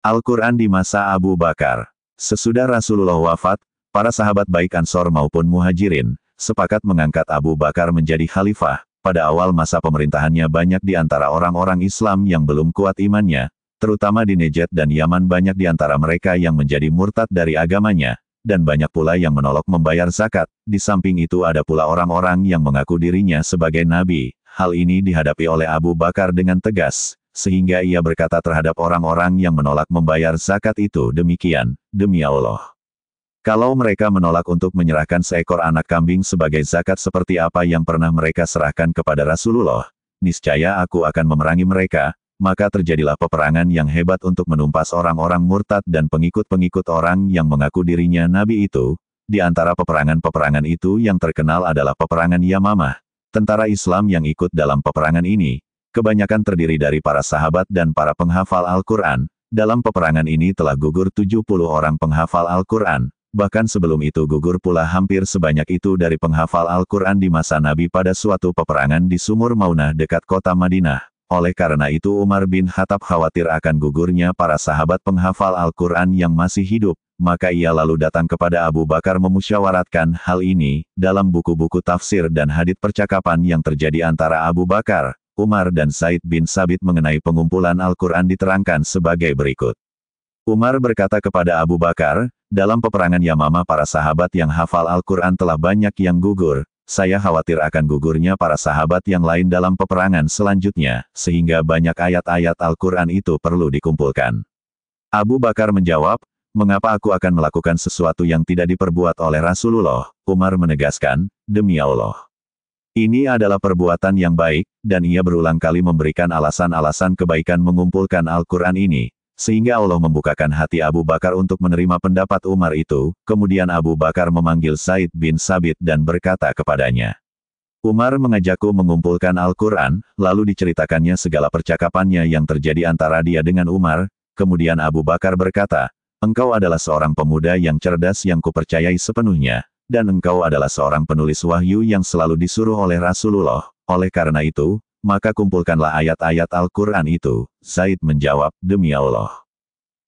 Al-Quran di masa Abu Bakar. Sesudah Rasulullah wafat, para sahabat baik Ansor maupun Muhajirin, sepakat mengangkat Abu Bakar menjadi khalifah. Pada awal masa pemerintahannya banyak di antara orang-orang Islam yang belum kuat imannya, terutama di Najd dan Yaman banyak di antara mereka yang menjadi murtad dari agamanya, dan banyak pula yang menolak membayar zakat. Di samping itu ada pula orang-orang yang mengaku dirinya sebagai nabi. Hal ini dihadapi oleh Abu Bakar dengan tegas, sehingga ia berkata terhadap orang-orang yang menolak membayar zakat itu demikian, demi Allah. Kalau mereka menolak untuk menyerahkan seekor anak kambing sebagai zakat seperti apa yang pernah mereka serahkan kepada Rasulullah, niscaya aku akan memerangi mereka. Maka terjadilah peperangan yang hebat untuk menumpas orang-orang murtad dan pengikut-pengikut orang yang mengaku dirinya nabi itu. Di antara peperangan-peperangan itu yang terkenal adalah peperangan Yamamah. Tentara Islam yang ikut dalam peperangan ini, kebanyakan terdiri dari para sahabat dan para penghafal Al-Quran. Dalam peperangan ini telah gugur 70 orang penghafal Al-Quran. Bahkan sebelum itu gugur pula hampir sebanyak itu dari penghafal Al-Quran di masa Nabi pada suatu peperangan di Sumur Maunah dekat kota Madinah. Oleh karena itu Umar bin Khattab khawatir akan gugurnya para sahabat penghafal Al-Quran yang masih hidup, maka ia lalu datang kepada Abu Bakar memusyawaratkan hal ini. Dalam buku-buku tafsir dan hadits percakapan yang terjadi antara Abu Bakar, Umar dan Zaid bin Sabit mengenai pengumpulan Al-Quran diterangkan sebagai berikut. Umar berkata kepada Abu Bakar, dalam peperangan Yamamah para sahabat yang hafal Al-Quran telah banyak yang gugur. Saya khawatir akan gugurnya para sahabat yang lain dalam peperangan selanjutnya, sehingga banyak ayat-ayat Al-Quran itu perlu dikumpulkan. Abu Bakar menjawab, mengapa aku akan melakukan sesuatu yang tidak diperbuat oleh Rasulullah? Umar menegaskan, demi Allah. Ini adalah perbuatan yang baik, dan ia berulang kali memberikan alasan-alasan kebaikan mengumpulkan Al-Quran ini. Sehingga Allah membukakan hati Abu Bakar untuk menerima pendapat Umar itu. Kemudian Abu Bakar memanggil Zaid bin Sabit dan berkata kepadanya, Umar mengajakku mengumpulkan Al-Quran, lalu diceritakannya segala percakapannya yang terjadi antara dia dengan Umar. Kemudian Abu Bakar berkata, engkau adalah seorang pemuda yang cerdas yang kupercayai sepenuhnya, dan engkau adalah seorang penulis wahyu yang selalu disuruh oleh Rasulullah. Oleh karena itu, maka kumpulkanlah ayat-ayat Al-Quran itu. Zaid menjawab, demi Allah.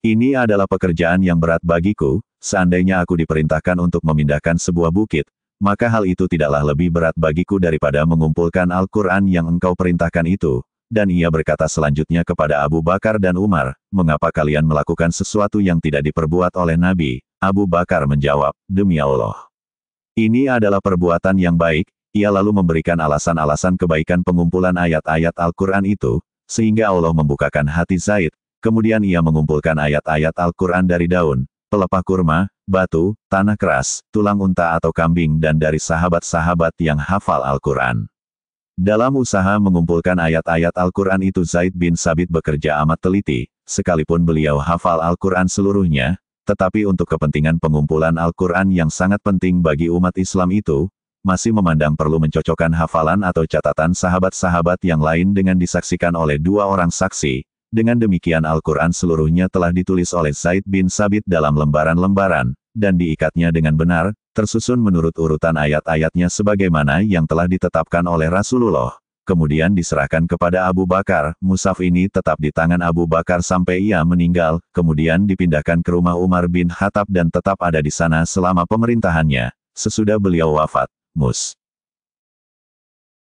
Ini adalah pekerjaan yang berat bagiku. Seandainya aku diperintahkan untuk memindahkan sebuah bukit, maka hal itu tidaklah lebih berat bagiku daripada mengumpulkan Al-Quran yang engkau perintahkan itu. Dan ia berkata selanjutnya kepada Abu Bakar dan Umar, mengapa kalian melakukan sesuatu yang tidak diperbuat oleh Nabi? Abu Bakar menjawab, demi Allah. Ini adalah perbuatan yang baik. Ia lalu memberikan alasan-alasan kebaikan pengumpulan ayat-ayat Al-Quran itu, sehingga Allah membukakan hati Zaid. Kemudian ia mengumpulkan ayat-ayat Al-Quran dari daun, pelepah kurma, batu, tanah keras, tulang unta atau kambing dan dari sahabat-sahabat yang hafal Al-Quran. Dalam usaha mengumpulkan ayat-ayat Al-Quran itu Zaid bin Sabit bekerja amat teliti, sekalipun beliau hafal Al-Quran seluruhnya, tetapi untuk kepentingan pengumpulan Al-Quran yang sangat penting bagi umat Islam itu, masih memandang perlu mencocokkan hafalan atau catatan sahabat-sahabat yang lain dengan disaksikan oleh dua orang saksi. Dengan demikian Al-Quran seluruhnya telah ditulis oleh Zaid bin Sabit dalam lembaran-lembaran, dan diikatnya dengan benar, tersusun menurut urutan ayat-ayatnya sebagaimana yang telah ditetapkan oleh Rasulullah. Kemudian diserahkan kepada Abu Bakar. Mushaf ini tetap di tangan Abu Bakar sampai ia meninggal, kemudian dipindahkan ke rumah Umar bin Khattab dan tetap ada di sana selama pemerintahannya. Sesudah beliau wafat, Mus